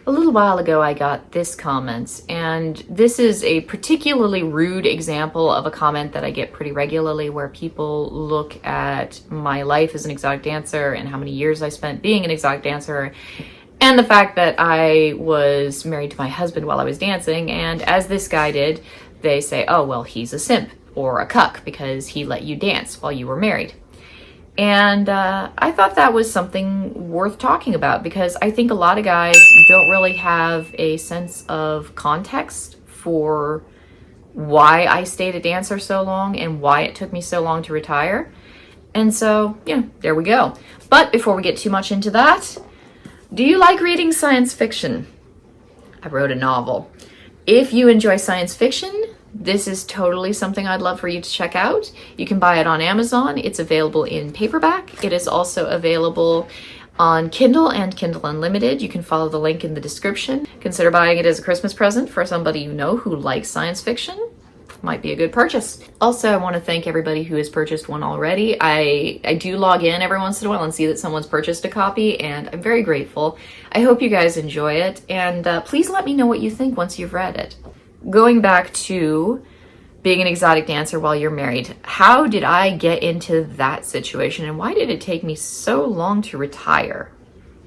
A little while ago, I got this comment, and this is a particularly rude example of a comment that I get pretty regularly, where people look at my life as an exotic dancer and how many years I spent being an exotic dancer, and the fact that I was married to my husband while I was dancing, and as this guy did, they say, oh, well, he's a simp or a cuck because he let you dance while you were married. And I thought that was something worth talking about, because I think a lot of guys don't really have a sense of context for why I stayed a dancer so long and why it took me so long to retire. And so, yeah, there we go. But before we get too much into that, do you like reading science fiction? I wrote a novel. If you enjoy science fiction, this is totally something I'd love for you to check out. You can buy it on Amazon. It's available in paperback. It is also available on Kindle and Kindle Unlimited. You can follow the link in the description. Consider buying it as a Christmas present for somebody you know who likes science fiction. Might be a good purchase. Also, I want to thank everybody who has purchased one already. I do log in every once in a while and see that someone's purchased a copy, and I'm very grateful. I hope you guys enjoy it, and please let me know what you think once you've read it. Going back to being an exotic dancer while you're married, how did I get into that situation, and why did it take me so long to retire?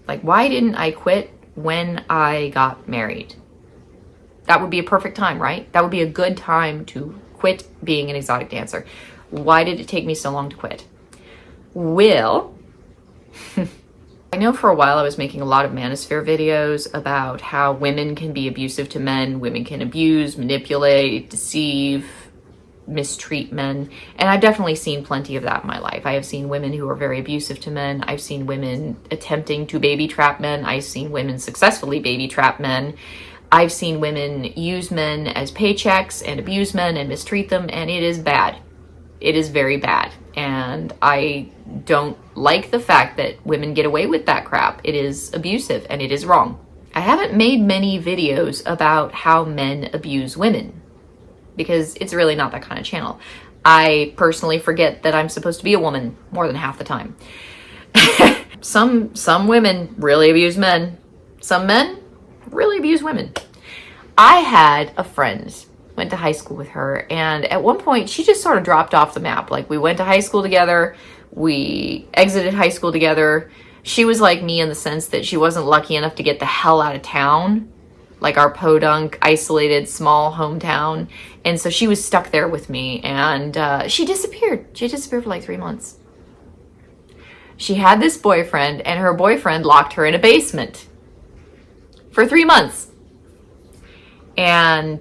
Like, why didn't I quit when I got married? That would be a perfect time, right? That would be a good time to quit being an exotic dancer. Why did it take me so long to quit? Well, I know for a while I was making a lot of manosphere videos about how women can be abusive to men, women can abuse, manipulate, deceive, mistreat men, and I've definitely seen plenty of that in my life. I have seen women who are very abusive to men. I've seen women attempting to baby trap men. I've seen women successfully baby trap men. I've seen women use men as paychecks and abuse men and mistreat them, and it is bad. It is very bad, and I don't like the fact that women get away with that crap. It is abusive and it is wrong. I haven't made many videos about how men abuse women because it's really not that kind of channel. I personally forget that I'm supposed to be a woman more than half the time. Some women really abuse men. Some men really abuse women. I had a friend, went to high school with her, and at one point she just sort of dropped off the map. Like, we went to high school together, we exited high school together. She was like me in the sense that she wasn't lucky enough to get the hell out of town, like our podunk, isolated, small hometown. And so she was stuck there with me, and she disappeared. She disappeared for like 3 months. She had this boyfriend, and her boyfriend locked her in a basement for 3 months. And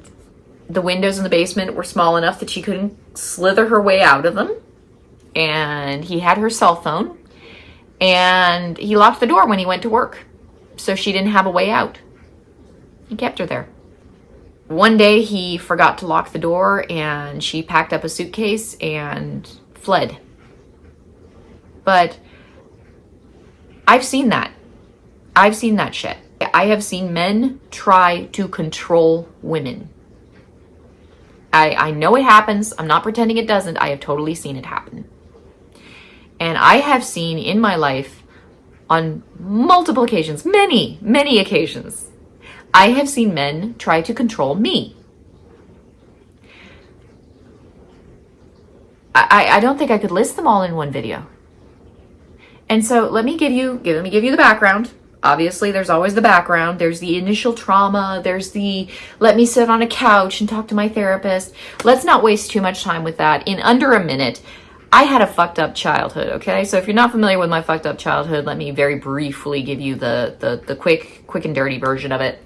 the windows in the basement were small enough that she couldn't slither her way out of them. And he had her cell phone, and he locked the door when he went to work, so she didn't have a way out. He kept her there. One day he forgot to lock the door, and she packed up a suitcase and fled. But I've seen that. I've seen that shit. I have seen men try to control women. I know it happens. I'm not pretending it doesn't. I have totally seen it happen. And I have seen in my life, on multiple occasions, many occasions, I have seen men try to control me. I don't think I could list them all in one video. And so let me give you the background. Obviously, there's always the background. There's the initial trauma. There's the let me sit on a couch and talk to my therapist. Let's not waste too much time with that. In under a minute, I had a fucked up childhood, okay? So if you're not familiar with my fucked up childhood, let me very briefly give you the quick and dirty version of it.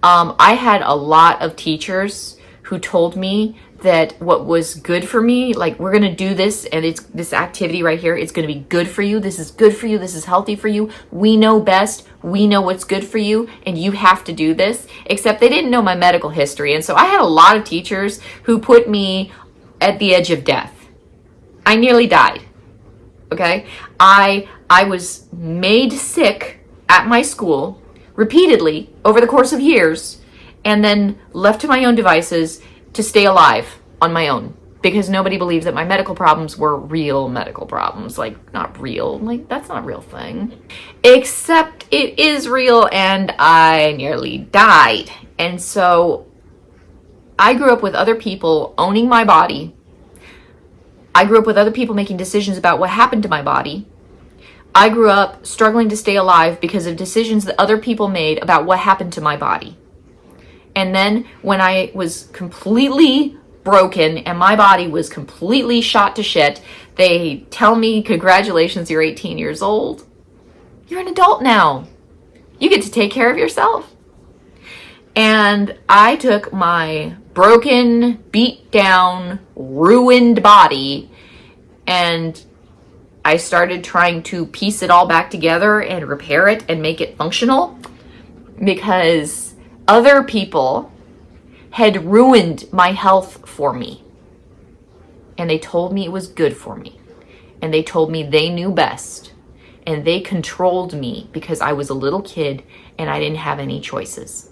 I had a lot of teachers who told me that what was good for me, like, we're gonna do this, and it's this activity right here, it's gonna be good for you, this is good for you, this is healthy for you, we know best, we know what's good for you, and you have to do this. Except they didn't know my medical history, and so I had a lot of teachers who put me at the edge of death. I nearly died, okay? I was made sick at my school repeatedly over the course of years, and then left to my own devices to stay alive on my own because nobody believed that my medical problems were real medical problems. Like, not real. Like, that's not a real thing. Except it is real, and I nearly died. And so I grew up with other people owning my body. I grew up with other people making decisions about what happened to my body. I grew up struggling to stay alive because of decisions that other people made about what happened to my body. And then when I was completely broken and my body was completely shot to shit, they tell me, congratulations, you're 18 years old. You're an adult now. You get to take care of yourself. And I took my broken, beat down, ruined body and I started trying to piece it all back together and repair it and make it functional, because other people had ruined my health for me. And they told me it was good for me. And they told me they knew best. And they controlled me because I was a little kid and I didn't have any choices.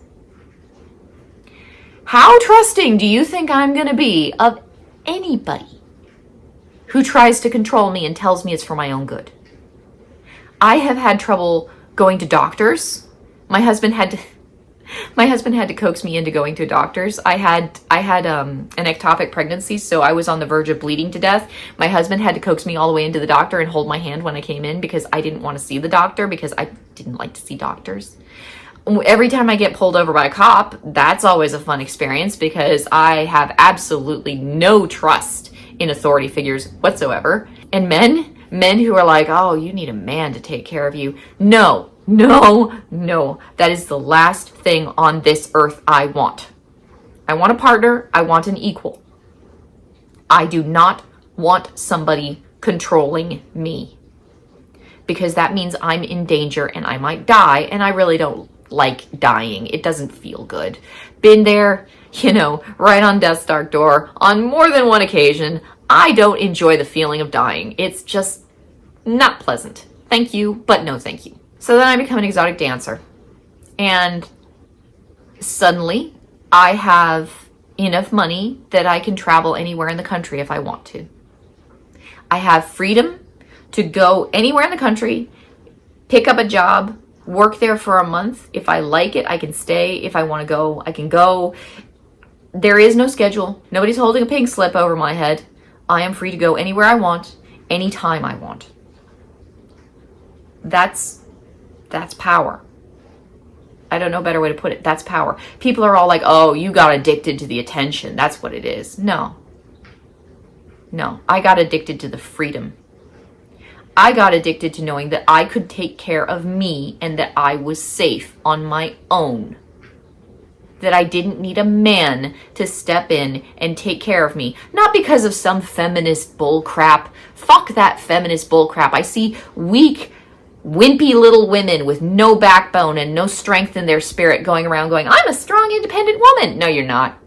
How trusting do you think I'm going to be of anybody who tries to control me and tells me it's for my own good? I have had trouble going to doctors. My husband had to coax me into going to doctors. I had an ectopic pregnancy, so I was on the verge of bleeding to death. My husband had to coax me all the way into the doctor and hold my hand when I came in because I didn't want to see the doctor, because I didn't like to see doctors. Every time I get pulled over by a cop, that's always a fun experience because I have absolutely no trust in authority figures whatsoever. And men who are like, oh, you need a man to take care of you. No. That is the last thing on this earth I want. I want a partner. I want an equal. I do not want somebody controlling me, because that means I'm in danger and I might die, and I really don't like dying. It doesn't feel good. Been there, right on death's dark door on more than one occasion. I don't enjoy the feeling of dying. It's just not pleasant. Thank you, but no thank you. So then I become an exotic dancer, and suddenly I have enough money that I can travel anywhere in the country if I want to. I have freedom to go anywhere in the country, pick up a job, work there for a month. If I like it, I can stay. If I want to go, I can go. There is no schedule. Nobody's holding a pink slip over my head. I am free to go anywhere I want, anytime I want. That's power. I don't know a better way to put it. That's power. People are all like, oh, you got addicted to the attention. That's what it is. No, I got addicted to the freedom. I got addicted to knowing that I could take care of me and that I was safe on my own. That I didn't need a man to step in and take care of me. Not because of some feminist bullcrap. Fuck that feminist bullcrap. I see weak, wimpy little women with no backbone and no strength in their spirit going around going, I'm a strong, independent woman. No, you're not.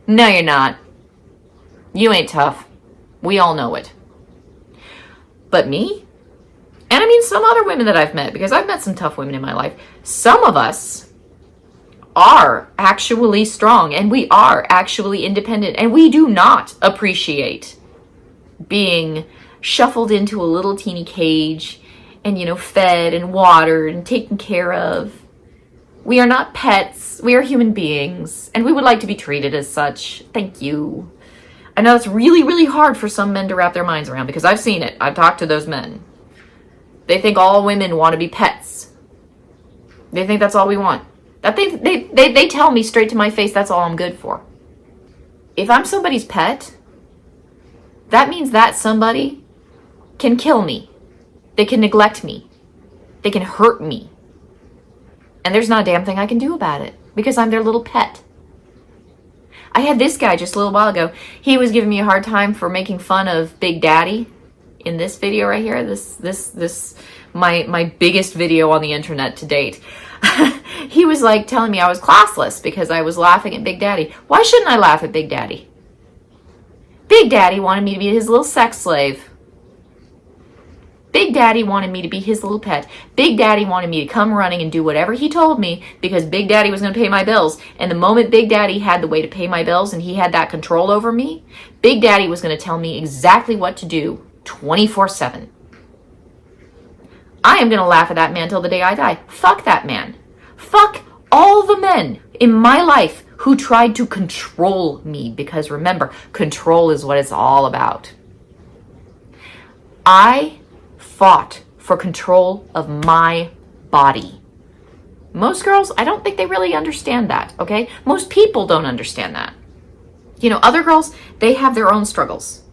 No, you're not. You ain't tough. We all know it. But me, and I mean some other women that I've met, because I've met some tough women in my life, some of us are actually strong and we are actually independent, and we do not appreciate being shuffled into a little teeny cage and, fed and watered and taken care of. We are not pets. We are human beings, and we would like to be treated as such. Thank you. I know it's really, really hard for some men to wrap their minds around, because I've seen it. I've talked to those men. They think all women want to be pets. They think that's all we want. They tell me straight to my face that's all I'm good for. If I'm somebody's pet, that means that somebody can kill me. They can neglect me. They can hurt me. And there's not a damn thing I can do about it, because I'm their little pet. I had this guy just a little while ago. He was giving me a hard time for making fun of Big Daddy in this video right here. My biggest video on the internet to date. He was like telling me I was classless because I was laughing at Big Daddy. Why shouldn't I laugh at Big Daddy? Big Daddy wanted me to be his little sex slave. Big Daddy wanted me to be his little pet. Big Daddy wanted me to come running and do whatever he told me because Big Daddy was going to pay my bills. And the moment Big Daddy had the way to pay my bills and he had that control over me, Big Daddy was going to tell me exactly what to do 24/7. I am going to laugh at that man till the day I die. Fuck that man. Fuck all the men in my life who tried to control me, because remember, control is what it's all about. I fought for control of my body. Most girls, I don't think they really understand that, okay? Most people don't understand that. You know, other girls, they have their own struggles.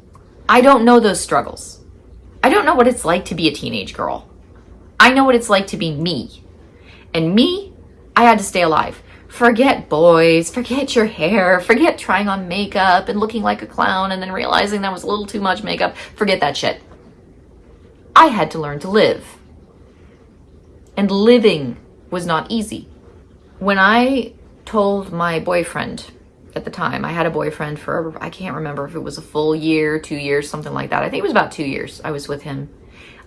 I don't know those struggles. I don't know what it's like to be a teenage girl. I know what it's like to be me. And me, I had to stay alive. Forget boys, forget your hair, forget trying on makeup and looking like a clown and then realizing that was a little too much makeup. Forget that shit. I had to learn to live. And living was not easy. When I told my boyfriend at the time, I had a boyfriend for, I can't remember if it was a full year, 2 years, something like that. I think it was about 2 years I was with him.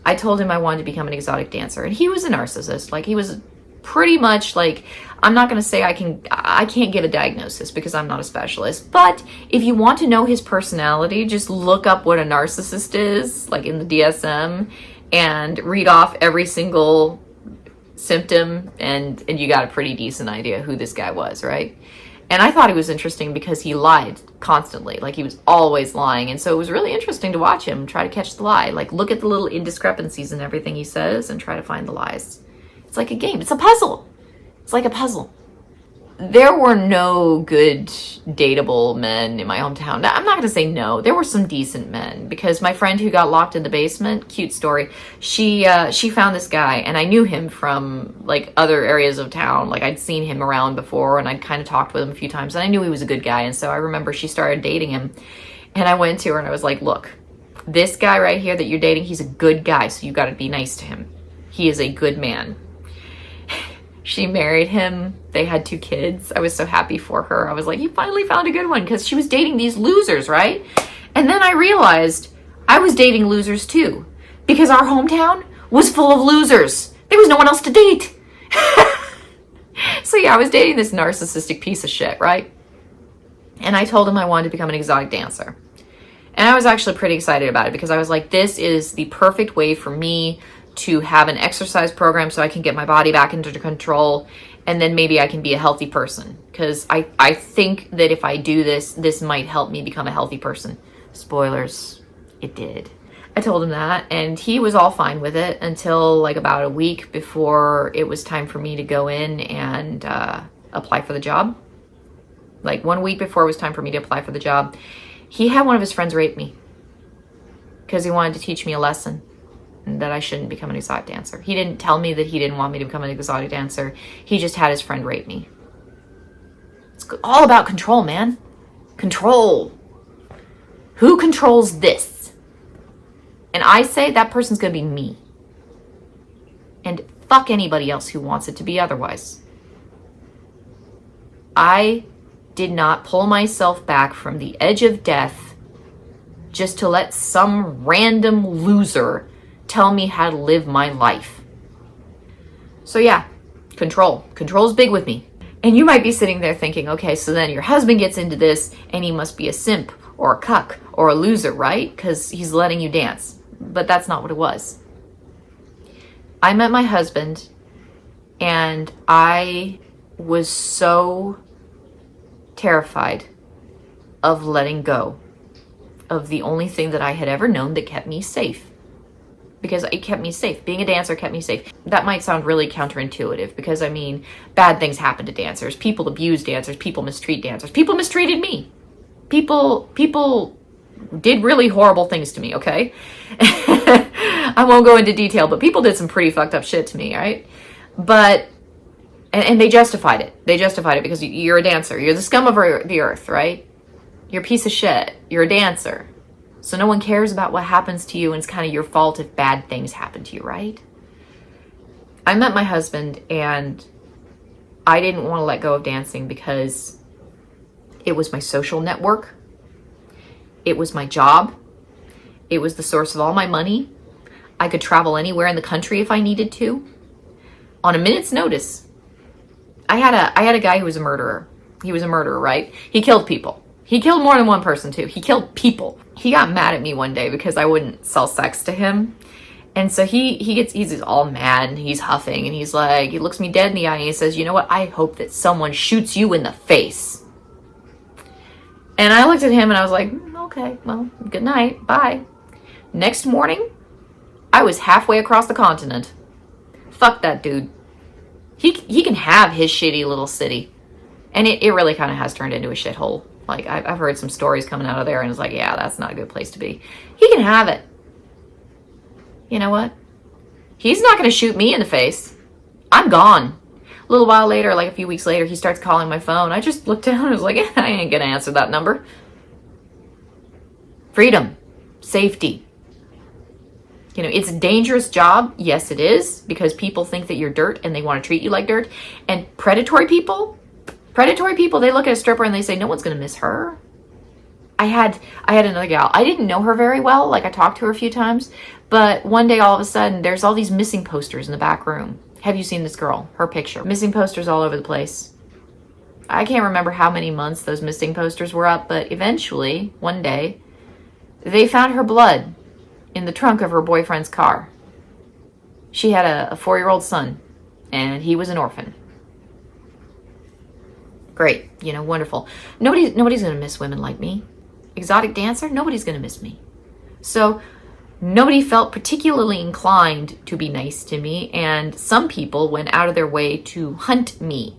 I told him I wanted to become an exotic dancer. And he was a narcissist. Like, he was pretty much like, I'm not going to say I can't give a diagnosis because I'm not a specialist. But if you want to know his personality, just look up what a narcissist is, like in the DSM, and read off every single symptom, and you got a pretty decent idea who this guy was, right? And I thought he was interesting because he lied constantly. Like, he was always lying. And so it was really interesting to watch him try to catch the lie. Like, look at the little indiscrepancies in everything he says and try to find the lies. It's like a game. It's a puzzle. It's like a puzzle. There were no good dateable men in my hometown. Now, I'm not going to say no. There were some decent men, because my friend who got locked in the basement, cute story, she found this guy, and I knew him from like other areas of town. Like, I'd seen him around before, and I'd kind of talked with him a few times, and I knew he was a good guy. And so I remember she started dating him, and I went to her and I was like, look, this guy right here that you're dating, he's a good guy, so you got to be nice to him. He is a good man. She married him. They had 2 kids. I was so happy for her. I was like, you finally found a good one, because she was dating these losers, right? And then I realized I was dating losers too, because our hometown was full of losers. There was no one else to date. So yeah, I was dating this narcissistic piece of shit, right? And I told him I wanted to become an exotic dancer. And I was actually pretty excited about it, because I was like, this is the perfect way for me to have an exercise program so I can get my body back into control, and then maybe I can be a healthy person. Because I think that if I do this, this might help me become a healthy person. Spoilers, it did. I told him that, and he was all fine with it until like about a week before it was time for me to go in and apply for the job. Like 1 week before it was time for me to apply for the job, he had one of his friends rape me because he wanted to teach me a lesson that I shouldn't become an exotic dancer. He didn't tell me that he didn't want me to become an exotic dancer. He just had his friend rape me. It's all about control, man. Control. Who controls this? And I say that person's gonna be me. And fuck anybody else who wants it to be otherwise. I did not pull myself back from the edge of death just to let some random loser tell me how to live my life. So yeah, control. Control's big with me. And you might be sitting there thinking, okay, so then your husband gets into this and he must be a simp or a cuck or a loser, right? Because he's letting you dance. But that's not what it was. I met my husband and I was so terrified of letting go of the only thing that I had ever known that kept me safe. Because it kept me safe. Being a dancer kept me safe. That might sound really counterintuitive, because I mean, bad things happen to dancers. People abuse dancers. People mistreat dancers. People mistreated me. People did really horrible things to me, okay? I won't go into detail, but people did some pretty fucked up shit to me, right? But, and they justified it. They justified it because you're a dancer. You're the scum of the earth, right? You're a piece of shit. You're a dancer. So no one cares about what happens to you, and it's kind of your fault if bad things happen to you, right? I met my husband, and I didn't want to let go of dancing because it was my social network. It was my job. It was the source of all my money. I could travel anywhere in the country if I needed to on a minute's notice. I had a guy who was a murderer. He was a murderer, right? He killed people. He killed more than one person too. He killed people. He got mad at me one day because I wouldn't sell sex to him. And so he's all mad and he's huffing and he's like, he looks me dead in the eye and he says, you know what? I hope that someone shoots you in the face. And I looked at him and I was like, okay, well, good night. Bye. Next morning, I was halfway across the continent. Fuck that dude. He can have his shitty little city. And it really kind of has turned into a shithole. Like, I've heard some stories coming out of there and it's like, yeah, that's not a good place to be. He can have it. You know what? He's not going to shoot me in the face. I'm gone. A little while later, like a few weeks later, he starts calling my phone. I just looked down and was like, I ain't going to answer that number. Freedom. Safety. You know, it's a dangerous job. Yes, it is. Because people think that you're dirt and they want to treat you like dirt. And predatory people, they look at a stripper and they say, no one's going to miss her. I had another gal. I didn't know her very well. Like, I talked to her a few times. But one day, all of a sudden, there's all these missing posters in the back room. Have you seen this girl? Her picture. Missing posters all over the place. I can't remember how many months those missing posters were up, but eventually, one day, they found her blood in the trunk of her boyfriend's car. She had a 4-year-old son, and he was an orphan. Great, you know, wonderful. Nobody's going to miss women like me. Exotic dancer, nobody's going to miss me. So nobody felt particularly inclined to be nice to me, and some people went out of their way to hunt me.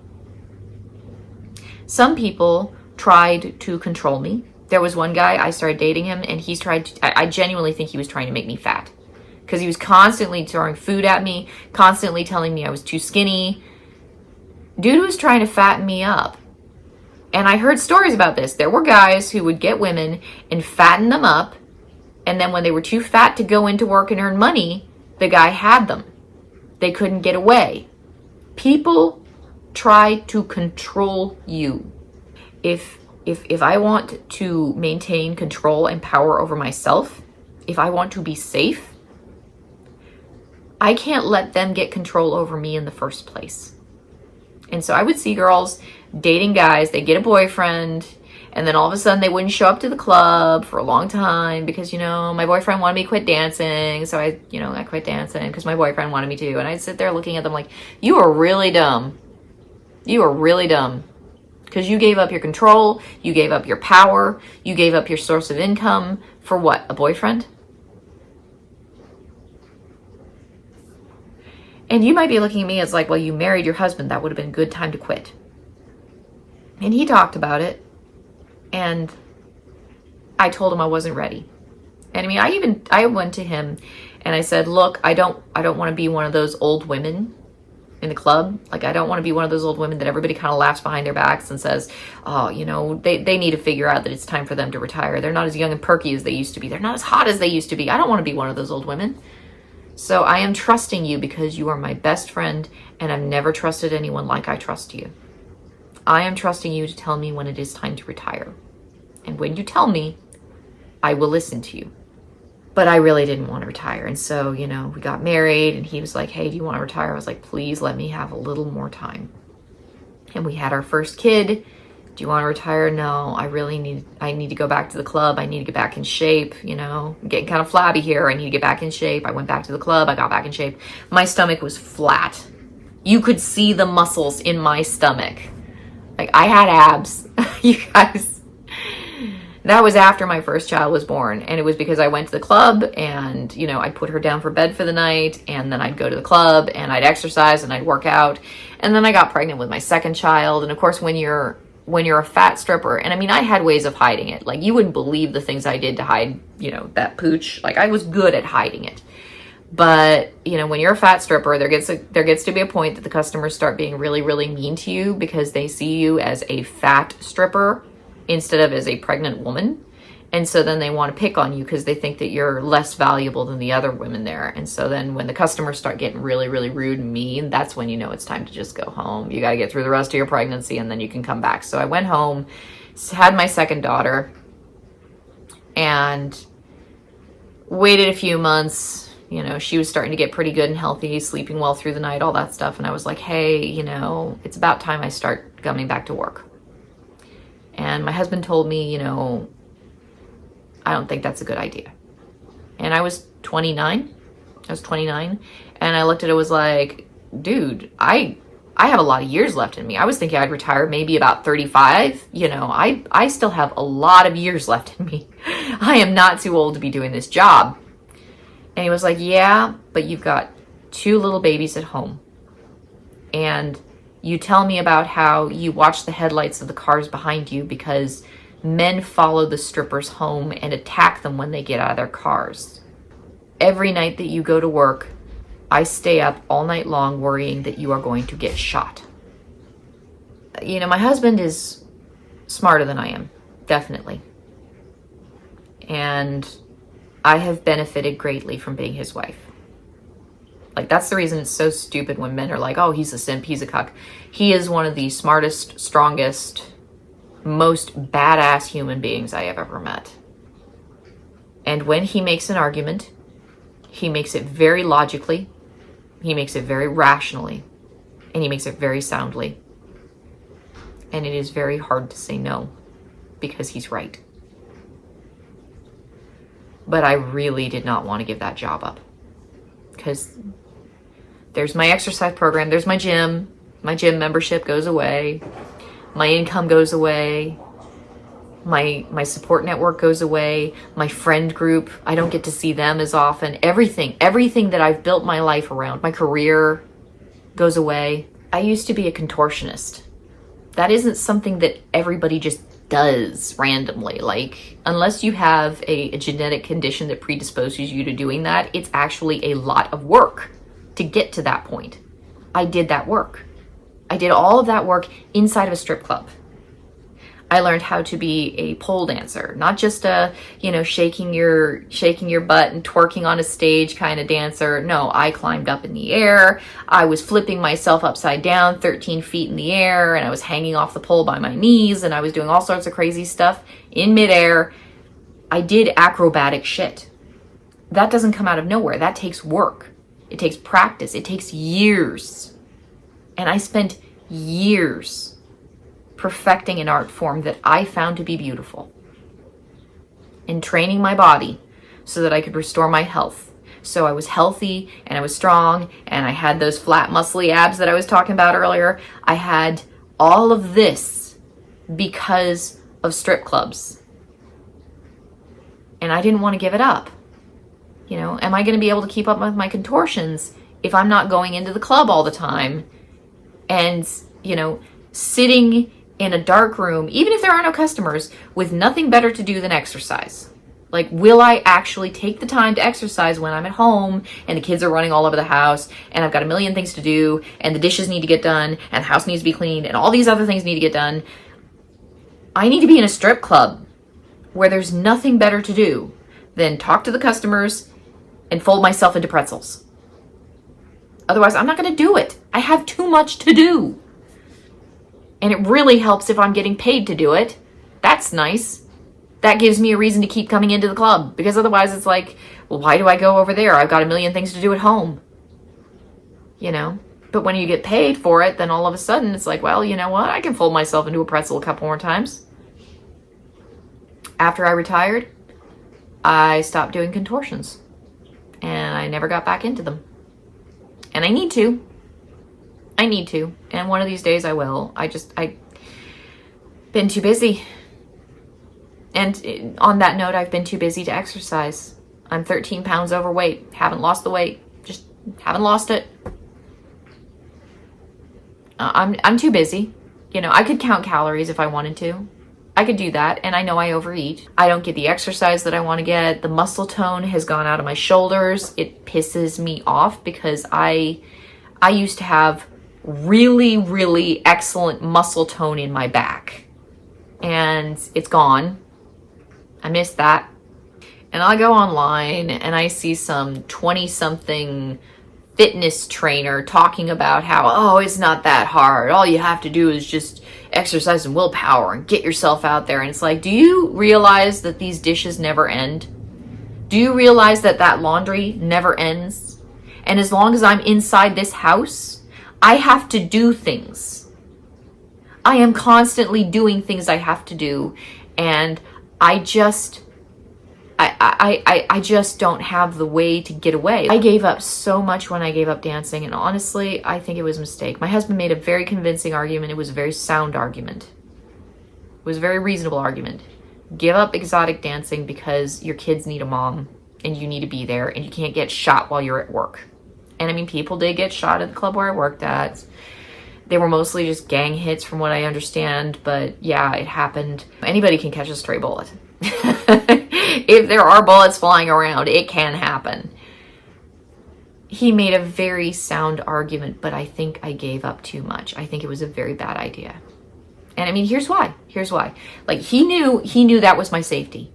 Some people tried to control me. There was one guy, I started dating him, and I genuinely think he was trying to make me fat. Because he was constantly throwing food at me, constantly telling me I was too skinny. Dude was trying to fatten me up. And I heard stories about this. There were guys who would get women and fatten them up, and then when they were too fat to go into work and earn money, the guy had them. They couldn't get away. People try to control you. If I want to maintain control and power over myself, if I want to be safe, I can't let them get control over me in the first place. And so I would see girls dating guys, they get a boyfriend, and then all of a sudden they wouldn't show up to the club for a long time because, you know, my boyfriend wanted me to quit dancing. So I quit dancing because my boyfriend wanted me to. And I'd sit there looking at them like, you are really dumb. You are really dumb. Because you gave up your control, you gave up your power, you gave up your source of income for what? A boyfriend? And you might be looking at me as like, well, you married your husband. That would have been a good time to quit. And he talked about it. And I told him I wasn't ready. And I mean, I went to him and I said, look, I don't want to be one of those old women in the club. Like, I don't want to be one of those old women that everybody kind of laughs behind their backs and says, oh, you know, they need to figure out that it's time for them to retire. They're not as young and perky as they used to be. They're not as hot as they used to be. I don't want to be one of those old women. So I am trusting you because you are my best friend, and I've never trusted anyone like I trust you. I am trusting you to tell me when it is time to retire. And when you tell me, I will listen to you. But I really didn't want to retire. And so, you know, we got married and he was like, hey, do you want to retire? I was like, please let me have a little more time. And we had our first kid. Do you want to retire? No, I need to go back to the club. I need to get back in shape. You know, I'm getting kind of flabby here. I need to get back in shape. I went back to the club. I got back in shape. My stomach was flat. You could see the muscles in my stomach. Like, I had abs. You guys. That was after my first child was born. And it was because I went to the club and, you know, I'd put her down for bed for the night. And then I'd go to the club and I'd exercise and I'd work out. And then I got pregnant with my second child. And of course, when you're a fat stripper, and I mean, I had ways of hiding it. Like, you wouldn't believe the things I did to hide, you know, that pooch. Like, I was good at hiding it. But, you know, when you're a fat stripper, there gets to be a point that the customers start being really, really mean to you because they see you as a fat stripper instead of as a pregnant woman. And so then they want to pick on you because they think that you're less valuable than the other women there. And so then when the customers start getting really, really rude and mean, that's when you know it's time to just go home. You got to get through the rest of your pregnancy and then you can come back. So I went home, had my second daughter, and waited a few months, You know, she was starting to get pretty good and healthy, sleeping well through the night, all that stuff. And I was like, hey, you know, it's about time I start coming back to work. And my husband told me, you know, I don't think that's a good idea. And I was 29. And I looked at it, was like, dude, I have a lot of years left in me. I was thinking I'd retire maybe about 35. You know, I still have a lot of years left in me. I am not too old to be doing this job. And he was like, yeah, but you've got 2 little babies at home. And you tell me about how you watch the headlights of the cars behind you because men follow the strippers home and attack them when they get out of their cars. Every night that you go to work, I stay up all night long worrying that you are going to get shot. You know, my husband is smarter than I am, definitely. And I have benefited greatly from being his wife. Like, that's the reason it's so stupid when men are like, oh, he's a simp, he's a cuck. He is one of the smartest, strongest, most badass human beings I have ever met. And when he makes an argument, he makes it very logically, he makes it very rationally, and he makes it very soundly. And it is very hard to say no, because he's right. But I really did not want to give that job up, because there's my exercise program, there's my gym membership goes away, my income goes away, my support network goes away, my friend group, I don't get to see them as often. Everything that I've built my life around, my career goes away. I used to be a contortionist. That isn't something that everybody just does randomly. Like, unless you have a genetic condition that predisposes you to doing that, it's actually a lot of work to get to that point. I did that work. I did all of that work inside of a strip club. I learned how to be a pole dancer, not just a, you know, shaking your butt and twerking on a stage kind of dancer. No, I climbed up in the air. I was flipping myself upside down 13 feet in the air, and I was hanging off the pole by my knees, and I was doing all sorts of crazy stuff in midair. I did acrobatic shit. That doesn't come out of nowhere. That takes work. It takes practice. It takes years. And I spent years perfecting an art form that I found to be beautiful, and training my body so that I could restore my health. So I was healthy and I was strong and I had those flat muscly abs that I was talking about earlier. I had all of this because of strip clubs. And I didn't want to give it up. You know, am I going to be able to keep up with my contortions if I'm not going into the club all the time and, you know, sitting in a dark room, even if there are no customers, with nothing better to do than exercise? Like, will I actually take the time to exercise when I'm at home and the kids are running all over the house and I've got a million things to do and the dishes need to get done and the house needs to be cleaned and all these other things need to get done? I need to be in a strip club where there's nothing better to do than talk to the customers and fold myself into pretzels. Otherwise, I'm not going to do it. I have too much to do. And it really helps if I'm getting paid to do it. That's nice. That gives me a reason to keep coming into the club, because otherwise it's like, well, why do I go over there? I've got a million things to do at home. You know? But when you get paid for it, then all of a sudden it's like, well, you know what? I can fold myself into a pretzel a couple more times. After I retired, I stopped doing contortions. And I never got back into them. And I need to. And one of these days I will. I've been too busy. And on that note, I've been too busy to exercise. I'm 13 pounds overweight. Haven't lost the weight. Just haven't lost it. I'm too busy. You know, I could count calories if I wanted to. I could do that, and I know I overeat. I don't get the exercise that I want to get. The muscle tone has gone out of my shoulders. It pisses me off because I used to have really, really excellent muscle tone in my back, and it's gone. I miss that. And I go online and I see some 20-something fitness trainer talking about how, oh, it's not that hard. All you have to do is just exercise and willpower and get yourself out there. And it's like, do you realize that these dishes never end? Do you realize that that laundry never ends? And as long as I'm inside this house, I have to do things. I am constantly doing things I have to do. And I just don't have the way to get away. I gave up so much when I gave up dancing, and honestly, I think it was a mistake. My husband made a very convincing argument. It was a very sound argument. It was a very reasonable argument. Give up exotic dancing because your kids need a mom, and you need to be there, and you can't get shot while you're at work. And I mean, people did get shot at the club where I worked at. They were mostly just gang hits from what I understand, but yeah, it happened. Anybody can catch a stray bullet. If there are bullets flying around, it can happen. He made a very sound argument, but I think I gave up too much. I think it was a very bad idea. And I mean, here's why. Like, he knew that was my safety.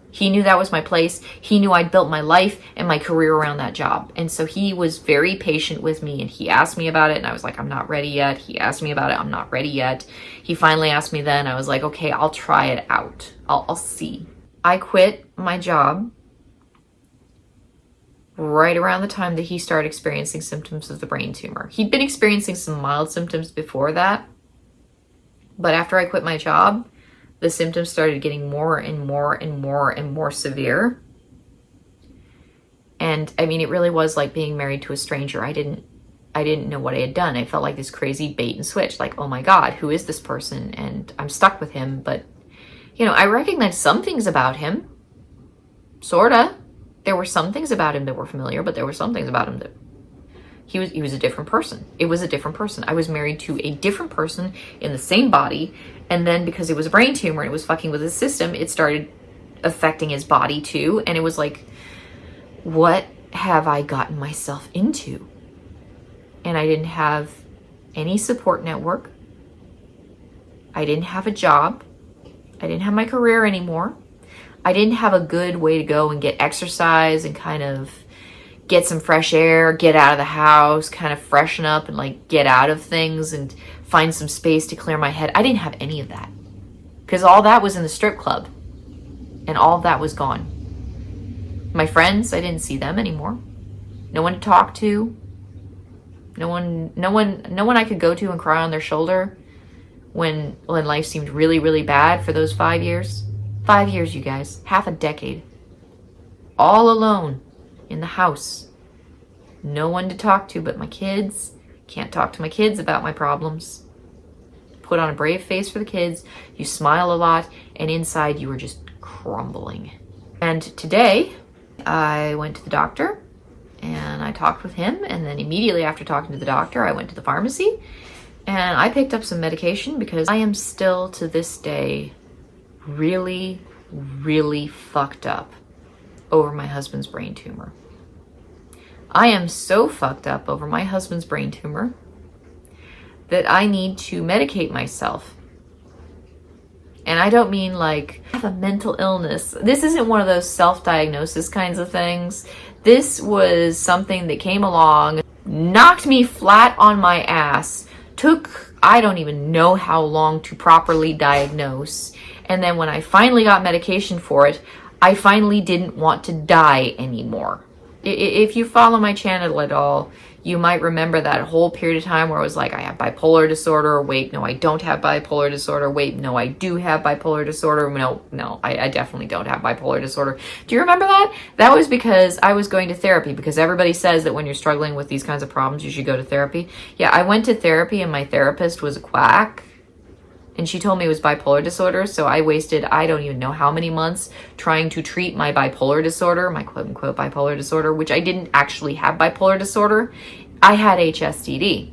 He knew that was my place. He knew I'd built my life and my career around that job. And so he was very patient with me, and he asked me about it, and I was like, I'm not ready yet. He asked me about it. I'm not ready yet. He finally asked me then. I was like, okay, I'll try it out. I'll see. I quit my job right around the time that he started experiencing symptoms of the brain tumor. He'd been experiencing some mild symptoms before that, but after I quit my job, the symptoms started getting more and more severe. And I mean, it really was like being married to a stranger. I didn't know what I had done. I felt like this crazy bait and switch, like, oh my God, who is this person? And I'm stuck with him. But, you know, I recognized some things about him, sorta. There were some things about him that were familiar, but there were some things about him that he was a different person. It was a different person. I was married to a different person in the same body. And then because it was a brain tumor and it was fucking with his system, it started affecting his body too. And it was like, what have I gotten myself into? And I didn't have any support network. I didn't have a job. I didn't have my career anymore. I didn't have a good way to go and get exercise and kind of get some fresh air, get out of the house, kind of freshen up and like get out of things and find some space to clear my head. I didn't have any of that because all that was in the strip club and all of that was gone. My friends, I didn't see them anymore. No one to talk to. No one I could go to and cry on their shoulder when life seemed really, really bad for those 5 years. 5 years, you guys. Half a decade. All alone in the house. No one to talk to but my kids. Can't talk to my kids about my problems. Put on a brave face for the kids. You smile a lot, and inside you were just crumbling. And today, I went to the doctor, and I talked with him, and then immediately after talking to the doctor, I went to the pharmacy, and I picked up some medication because I am still, to this day, really, really fucked up over my husband's brain tumor. I am so fucked up over my husband's brain tumor that I need to medicate myself. And I don't mean like I have a mental illness. This isn't one of those self-diagnosis kinds of things. This was something that came along, knocked me flat on my ass, took I don't even know how long to properly diagnose. And then when I finally got medication for it, I finally didn't want to die anymore. If you follow my channel at all, you might remember that whole period of time where I was like, I have bipolar disorder. Wait, no, I don't have bipolar disorder. Wait, no, I do have bipolar disorder. No, I definitely don't have bipolar disorder. Do you remember that? That was because I was going to therapy, because everybody says that when you're struggling with these kinds of problems, you should go to therapy. Yeah, I went to therapy and my therapist was a quack. And she told me it was bipolar disorder, so I wasted I don't even know how many months trying to treat my bipolar disorder, my quote-unquote bipolar disorder, which I didn't actually have bipolar disorder. I had HSDD.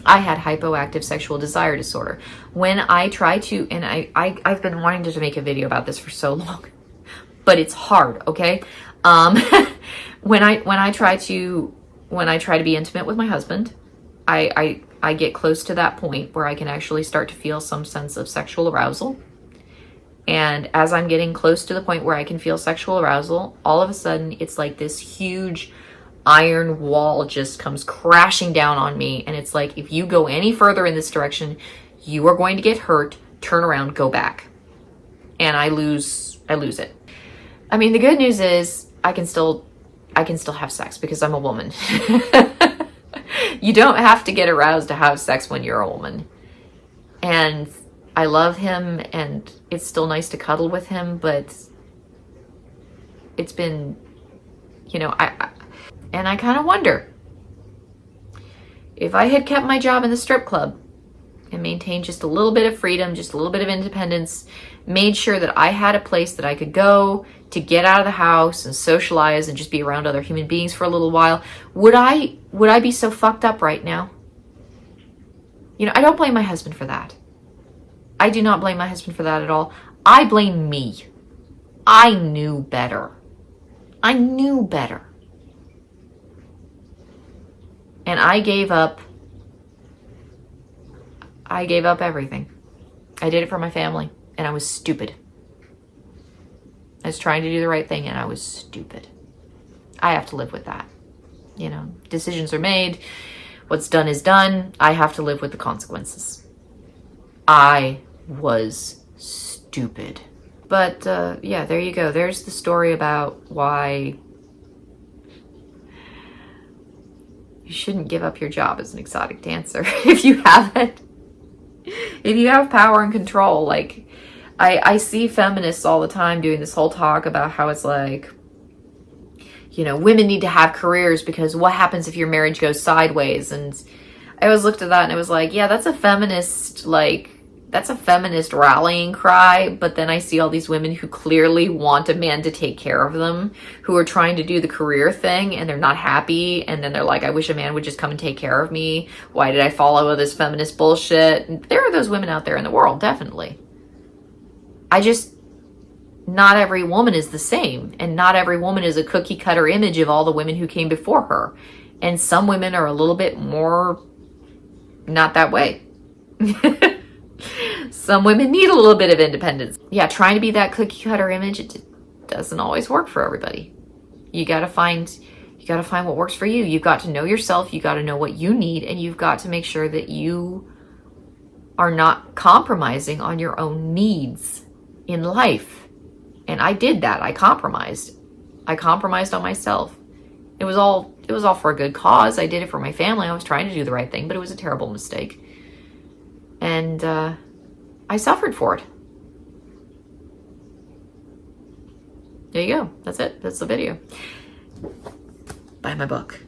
I had hypoactive sexual desire disorder. When I try to, and I've been wanting to make a video about this for so long, but it's hard, okay? When I try to be intimate with my husband, I get close to that point where I can actually start to feel some sense of sexual arousal. And as I'm getting close to the point where I can feel sexual arousal, all of a sudden it's like this huge iron wall just comes crashing down on me. And it's like, if you go any further in this direction, you are going to get hurt, turn around, go back. And I lose it. I mean, the good news is I can still have sex because I'm a woman. You don't have to get aroused to have sex when you're a woman. And I love him, and it's still nice to cuddle with him, but it's been, you know, I kind of wonder if I had kept my job in the strip club and maintained just a little bit of freedom, just a little bit of independence, made sure that I had a place that I could go to get out of the house and socialize and just be around other human beings for a little while, would I be so fucked up right now? You know, I don't blame my husband for that. I do not blame my husband for that at all. I blame me. I knew better. I knew better. And I gave up everything. I did it for my family, and I was stupid. I was trying to do the right thing, and I was stupid. I have to live with that. You know, decisions are made. What's done is done. I have to live with the consequences. I was stupid. But yeah, there you go. There's the story about why you shouldn't give up your job as an exotic dancer if you have it. If you have power and control. Like, I see feminists all the time doing this whole talk about how it's like, you know, women need to have careers because what happens if your marriage goes sideways? And I always looked at that and I was like, yeah, that's a feminist, that's a feminist rallying cry. But then I see all these women who clearly want a man to take care of them, who are trying to do the career thing, and they're not happy. And then they're like, I wish a man would just come and take care of me. Why did I follow this feminist bullshit? And there are those women out there in the world, definitely. Not every woman is the same, and not every woman is a cookie cutter image of all the women who came before her. And some women are a little bit more not that way. Some women need a little bit of independence. Yeah, trying to be that cookie cutter image, it doesn't always work for everybody. You gotta find what works for you. You've got to know yourself, you gotta know what you need, and you've got to make sure that you are not compromising on your own needs in life. And I did that. I compromised on myself. It was all for a good cause. I did it for my family. I was trying to do the right thing, but it was a terrible mistake. And I suffered for it. There you go. That's it. That's the video. Buy my book.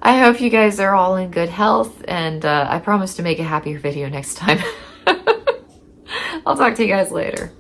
I hope you guys are all in good health, and I promise to make a happier video next time. I'll talk to you guys later.